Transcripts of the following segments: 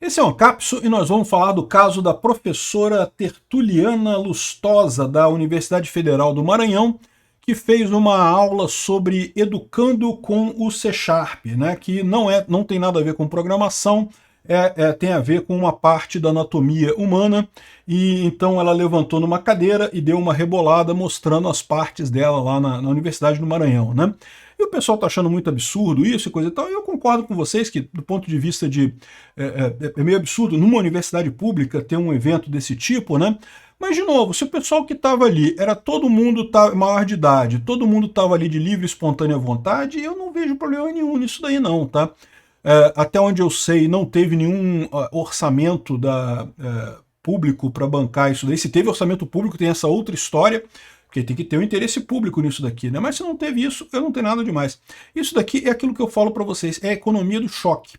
Esse é um Capsule e nós vamos falar do caso da professora Tertuliana Lustosa, da Universidade Federal do Maranhão, que fez uma aula sobre educando com o C#, né, que não tem nada a ver com programação, tem a ver com uma parte da anatomia humana, e então ela levantou numa cadeira e deu uma rebolada mostrando as partes dela lá na Universidade do Maranhão, né? E o pessoal está achando muito absurdo isso e coisa e tal, e eu concordo com vocês que, do ponto de vista de... É meio absurdo numa universidade pública ter um evento desse tipo, né? Mas, de novo, se o pessoal que estava ali era todo mundo maior de idade, todo mundo estava ali de livre e espontânea vontade, eu não vejo problema nenhum nisso daí não, tá? Até onde eu sei, não teve nenhum orçamento público para bancar isso daí. Se teve orçamento público, tem essa outra história, porque tem que ter um interesse público nisso daqui, né? Mas se não teve isso, eu não tenho nada demais. Isso daqui é aquilo que eu falo para vocês, é a economia do choque.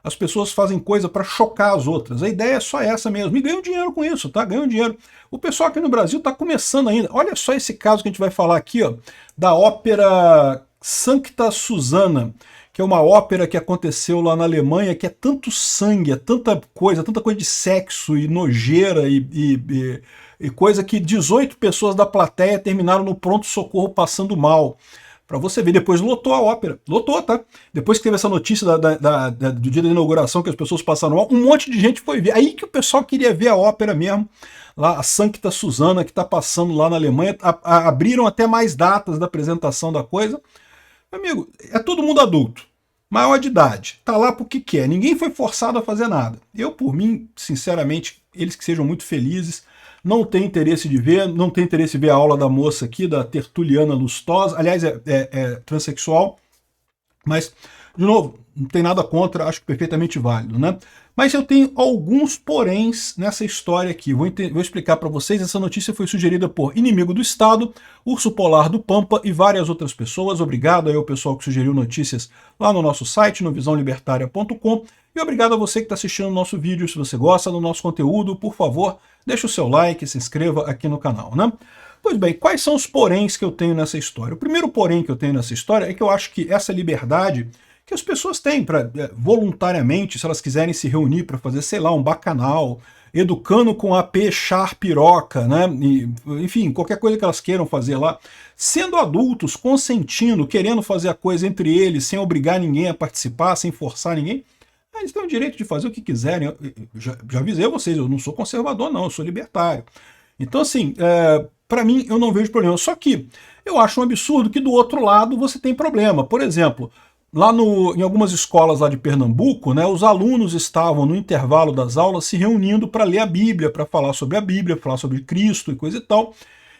As pessoas fazem coisa para chocar as outras. A ideia é só essa mesmo. E ganham dinheiro com isso, tá? Ganham dinheiro. O pessoal aqui no Brasil está começando ainda. Olha só esse caso que a gente vai falar aqui, ó, da ópera Sancta Susanna, que é uma ópera que aconteceu lá na Alemanha, que é tanto sangue, é tanta coisa de sexo e nojeira e coisa que 18 pessoas da plateia terminaram no pronto-socorro passando mal. Para você ver, depois lotou a ópera. Lotou, tá? Depois que teve essa notícia do dia da inauguração, que as pessoas passaram mal, um monte de gente foi ver. Aí que o pessoal queria ver a ópera mesmo, lá, a Sancta Susanna, que está passando lá na Alemanha. Abriram até mais datas da apresentação da coisa. Amigo, é todo mundo adulto, maior de idade, tá lá porque quer. Ninguém foi forçado a fazer nada. Eu, por mim, sinceramente, eles que sejam muito felizes, não tem interesse de ver, não tem interesse em ver a aula da moça aqui, da Tertuliana Lustosa. Aliás, é transexual, mas, de novo, não tem nada contra, acho perfeitamente válido, né? Mas eu tenho alguns poréns nessa história aqui. Vou explicar para vocês. Essa notícia foi sugerida por Inimigo do Estado, Urso Polar do Pampa e várias outras pessoas. Obrigado aí ao pessoal que sugeriu notícias lá no nosso site, no visãolibertaria.com. E obrigado a você que está assistindo o nosso vídeo. Se você gosta do nosso conteúdo, por favor, deixe o seu like, se inscreva aqui no canal, né? Pois bem, quais são os poréns que eu tenho nessa história? O primeiro porém que eu tenho nessa história é que eu acho que essa liberdade que as pessoas têm para voluntariamente, se elas quiserem se reunir para fazer, sei lá, um bacanal, educando com a piroca, né? E, enfim, qualquer coisa que elas queiram fazer lá, sendo adultos, consentindo, querendo fazer a coisa entre eles, sem obrigar ninguém a participar, sem forçar ninguém, eles têm o direito de fazer o que quiserem. Eu já avisei a vocês, eu não sou conservador não, eu sou libertário. Então, assim, para mim, eu não vejo problema. Só que eu acho um absurdo que do outro lado você tem problema. Por exemplo, lá em algumas escolas lá de Pernambuco, né, os alunos estavam no intervalo das aulas se reunindo para ler a Bíblia, para falar sobre a Bíblia, falar sobre Cristo e coisa e tal.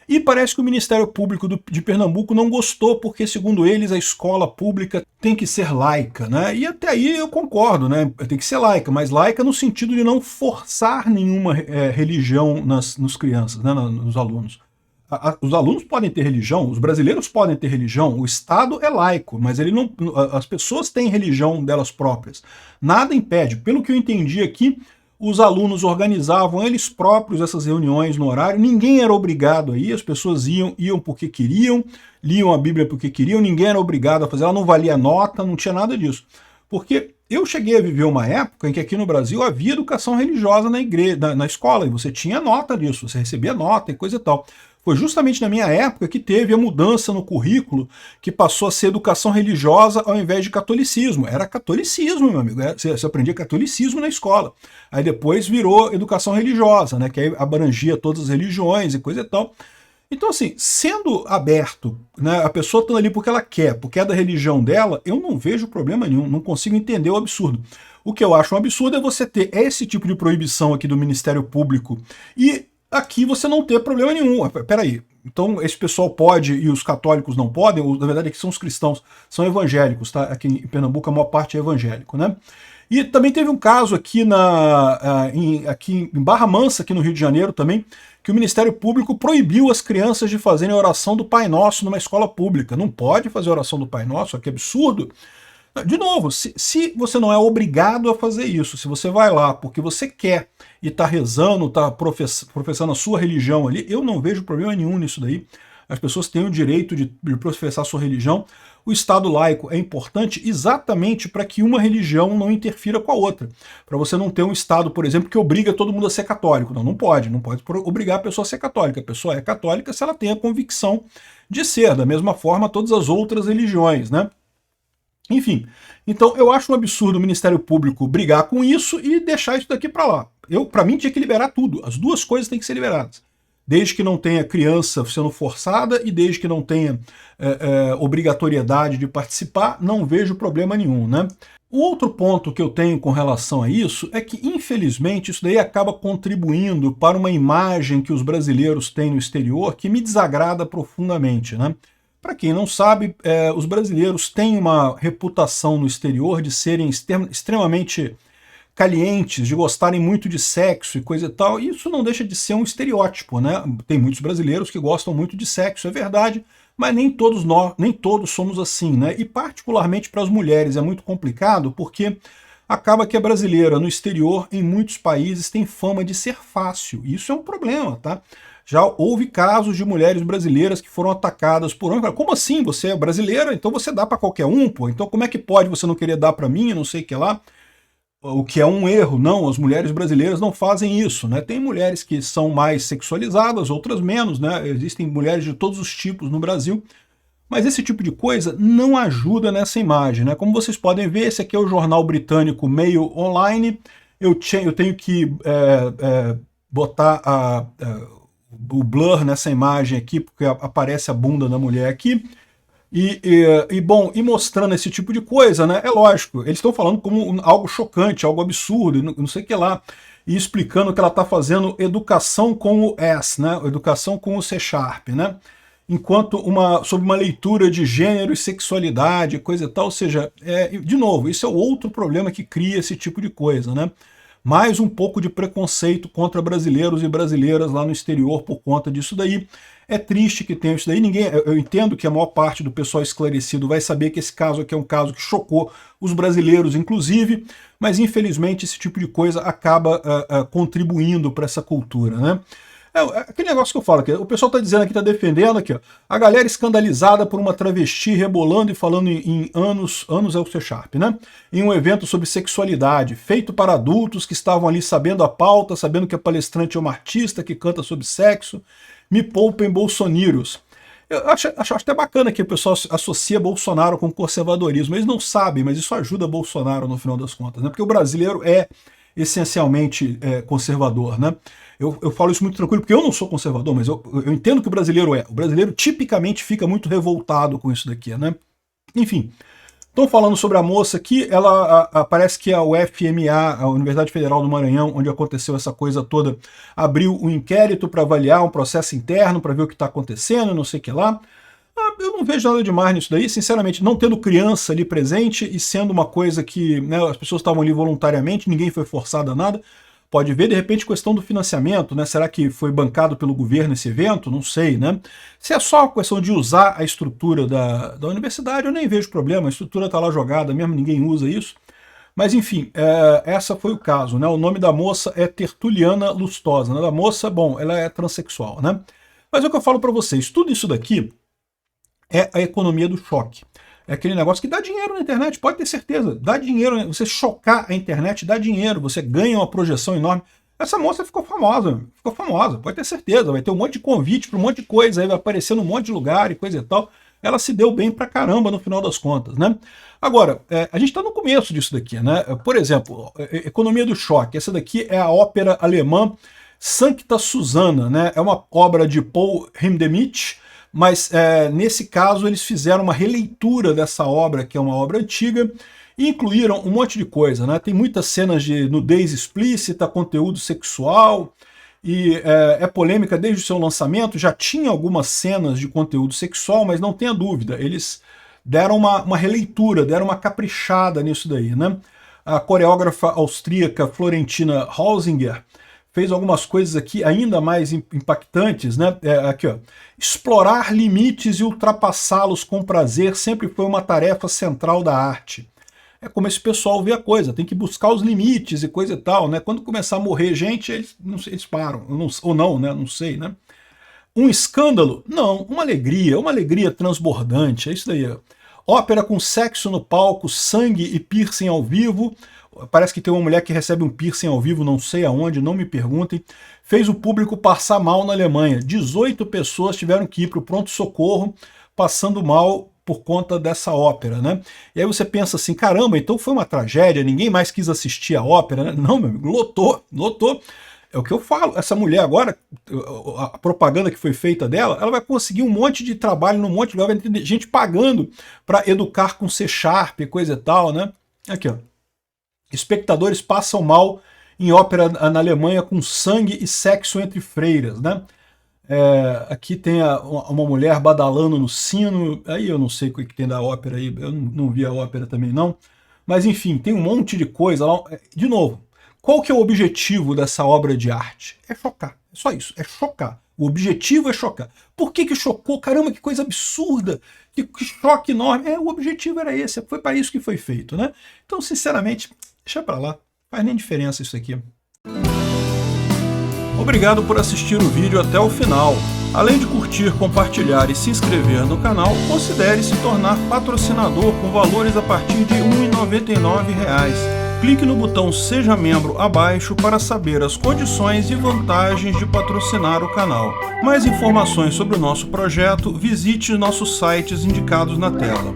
E parece que o Ministério Público de Pernambuco não gostou, porque, segundo eles, a escola pública tem que ser laica, né? E até aí eu concordo, né? Tem que ser laica, mas laica no sentido de não forçar nenhuma religião nos crianças, né, nos alunos. Os alunos podem ter religião, os brasileiros podem ter religião, o Estado é laico, mas ele não, as pessoas têm religião delas próprias. Nada impede. Pelo que eu entendi aqui, os alunos organizavam eles próprios essas reuniões no horário, ninguém era obrigado a ir, as pessoas iam porque queriam, liam a Bíblia porque queriam, ninguém era obrigado a fazer, ela não valia nota, não tinha nada disso. Porque eu cheguei a viver uma época em que aqui no Brasil havia educação religiosa na igreja, na escola, e você tinha nota disso, você recebia nota e coisa e tal. Foi justamente na minha época que teve a mudança no currículo, que passou a ser educação religiosa ao invés de catolicismo. Era catolicismo, meu amigo. Você aprendia catolicismo na escola. Aí depois virou educação religiosa, né, que aí abrangia todas as religiões e coisa e tal. Então, assim, sendo aberto, né, a pessoa estando ali porque ela quer, porque é da religião dela, eu não vejo problema nenhum, não consigo entender o absurdo. O que eu acho um absurdo é você ter esse tipo de proibição aqui do Ministério Público e aqui você não ter problema nenhum. Peraí, então esse pessoal pode e os católicos não podem? Ou, na verdade, aqui são os cristãos, são evangélicos, tá? Aqui em Pernambuco a maior parte é evangélico, né? E também teve um caso aqui, aqui em Barra Mansa, aqui no Rio de Janeiro também, que o Ministério Público proibiu as crianças de fazerem a oração do Pai Nosso numa escola pública. Não pode fazer a oração do Pai Nosso, que absurdo. De novo, se você não é obrigado a fazer isso, se você vai lá porque você quer e está rezando, está professando a sua religião ali, eu não vejo problema nenhum nisso daí. as pessoas têm o direito de professar sua religião. O Estado laico é importante exatamente para que uma religião não interfira com a outra. Para você não ter um Estado, por exemplo, que obriga todo mundo a ser católico. Não pode obrigar a pessoa a ser católica. A pessoa é católica se ela tem a convicção de ser, da mesma forma todas as outras religiões, né? Enfim, então eu acho um absurdo o Ministério Público brigar com isso e deixar isso daqui para lá. Para mim tinha que liberar tudo, as duas coisas têm que ser liberadas. Desde que não tenha criança sendo forçada e desde que não tenha obrigatoriedade de participar, não vejo problema nenhum, né? O outro ponto que eu tenho com relação a isso é que, infelizmente, isso daí acaba contribuindo para uma imagem que os brasileiros têm no exterior que me desagrada profundamente, né? Para quem não sabe, os brasileiros têm uma reputação no exterior de serem extremamente calientes, de gostarem muito de sexo e coisa e tal, e isso não deixa de ser um estereótipo, né? Tem muitos brasileiros que gostam muito de sexo, é verdade, mas nem todos nós, nem todos somos assim, né? E particularmente para as mulheres é muito complicado, porque acaba que a brasileira no exterior, em muitos países, tem fama de ser fácil. Isso é um problema, tá? Já houve casos de mulheres brasileiras que foram atacadas por homens. Como assim? Você é brasileira, então você dá para qualquer um, pô? Então como é que pode você não querer dar para mim, não sei o que lá? O que é um erro, não, as mulheres brasileiras não fazem isso, né? Tem mulheres que são mais sexualizadas, outras menos, né? Existem mulheres de todos os tipos no Brasil, mas esse tipo de coisa não ajuda nessa imagem, né? Como vocês podem ver, esse aqui é o jornal britânico Mail Online, eu tenho que botar o blur nessa imagem aqui, porque aparece a bunda da mulher aqui, bom, e mostrando esse tipo de coisa, né? É lógico, eles estão falando como algo chocante, algo absurdo, não sei o que lá, e explicando que ela está fazendo educação com o S, né? Educação com o C#, né? Enquanto sobre uma leitura de gênero e sexualidade, coisa e tal, ou seja, de novo, isso é outro problema que cria esse tipo de coisa, né? Mais um pouco de preconceito contra brasileiros e brasileiras lá no exterior por conta disso daí. É triste que tenha isso daí. Eu entendo que a maior parte do pessoal esclarecido vai saber que esse caso aqui é um caso que chocou os brasileiros, inclusive, mas infelizmente esse tipo de coisa acaba contribuindo para essa cultura, né? Aquele negócio que eu falo aqui, o pessoal está dizendo aqui, está defendendo aqui, ó, a galera escandalizada por uma travesti rebolando e falando em anos é o C#, né? Em um evento sobre sexualidade, feito para adultos que estavam ali sabendo a pauta, sabendo que a palestrante é uma artista que canta sobre sexo. Me poupem bolsoneiros. Eu acho até bacana que o pessoal associa Bolsonaro com conservadorismo. Eles não sabem, mas isso ajuda Bolsonaro no final das contas, né? Porque o brasileiro é essencialmente conservador, né? Eu falo isso muito tranquilo, porque eu não sou conservador, mas eu entendo que o brasileiro é. O brasileiro tipicamente fica muito revoltado com isso daqui, né? Enfim, estão falando sobre a moça aqui, parece que a UFMA, a Universidade Federal do Maranhão, onde aconteceu essa coisa toda, abriu um inquérito para avaliar um processo interno, para ver o que está acontecendo, não sei o que lá. Eu não vejo nada demais nisso daí, sinceramente, não tendo criança ali presente e sendo uma coisa que, né, as pessoas estavam ali voluntariamente, ninguém foi forçado a nada. Pode ver, de repente, questão do financiamento, né? Será que foi bancado pelo governo esse evento? Não sei, né? Se é só questão de usar a estrutura da universidade, eu nem vejo problema, a estrutura está lá jogada mesmo, ninguém usa isso. Mas, enfim, essa foi o caso, né? O nome da moça é Tertuliana Lustosa, né? Da moça, bom, ela é transexual, né? Mas é o que eu falo para vocês, tudo isso daqui é a economia do choque. É aquele negócio que dá dinheiro na internet, pode ter certeza. Dá dinheiro, você chocar a internet dá dinheiro, você ganha uma projeção enorme. Essa moça ficou famosa, pode ter certeza. Vai ter um monte de convite para um monte de coisa, aí vai aparecer num monte de lugar e coisa e tal. Ela se deu bem pra caramba no final das contas, né? Agora, a gente está no começo disso daqui, né? Por exemplo, Economia do Choque. Essa daqui é a ópera alemã Sancta Susanna, né? É uma obra de Paul Hindemith, mas nesse caso eles fizeram uma releitura dessa obra, que é uma obra antiga, e incluíram um monte de coisa, né? Tem muitas cenas de nudez explícita, conteúdo sexual, e é polêmica desde o seu lançamento. Já tinha algumas cenas de conteúdo sexual, mas não tenha dúvida, eles deram uma releitura, deram uma caprichada nisso daí, né? A coreógrafa austríaca Florentina Hausinger fez algumas coisas aqui ainda mais impactantes, né? Aqui, ó. Explorar limites e ultrapassá-los com prazer sempre foi uma tarefa central da arte. É como esse pessoal vê a coisa, tem que buscar os limites e coisa e tal, né? Quando começar a morrer gente, eles param, ou não, né? Não sei, né? Um escândalo? Não, uma alegria transbordante, é isso daí. Ópera com sexo no palco, sangue e piercing ao vivo. Parece que tem uma mulher que recebe um piercing ao vivo, não sei aonde, não me perguntem. Fez o público passar mal na Alemanha. 18 pessoas tiveram que ir para o pronto-socorro passando mal por conta dessa ópera, né? E aí você pensa assim, caramba, então foi uma tragédia, ninguém mais quis assistir a ópera, né? Não, meu amigo, lotou. É o que eu falo, essa mulher agora, a propaganda que foi feita dela, ela vai conseguir um monte de trabalho num monte de lugar, vai ter gente pagando para educar com C#, coisa e tal, né? Aqui, ó. Espectadores passam mal em ópera na Alemanha com sangue e sexo entre freiras, né? Aqui tem uma mulher badalando no sino, aí eu não sei o que tem da ópera aí, eu não vi a ópera também não, mas enfim, tem um monte de coisa lá. De novo, qual que é o objetivo dessa obra de arte? É chocar, é só isso, é chocar. O objetivo é chocar. Por que chocou? Caramba, que coisa absurda, que choque enorme. O objetivo era esse, foi para isso que foi feito, né? Então, sinceramente, deixa pra lá, faz nem diferença isso aqui. Obrigado por assistir o vídeo até o final. Além de curtir, compartilhar e se inscrever no canal, considere se tornar patrocinador com valores a partir de R$ 1,99. Clique no botão Seja Membro abaixo para saber as condições e vantagens de patrocinar o canal. Mais informações sobre o nosso projeto, visite nossos sites indicados na tela.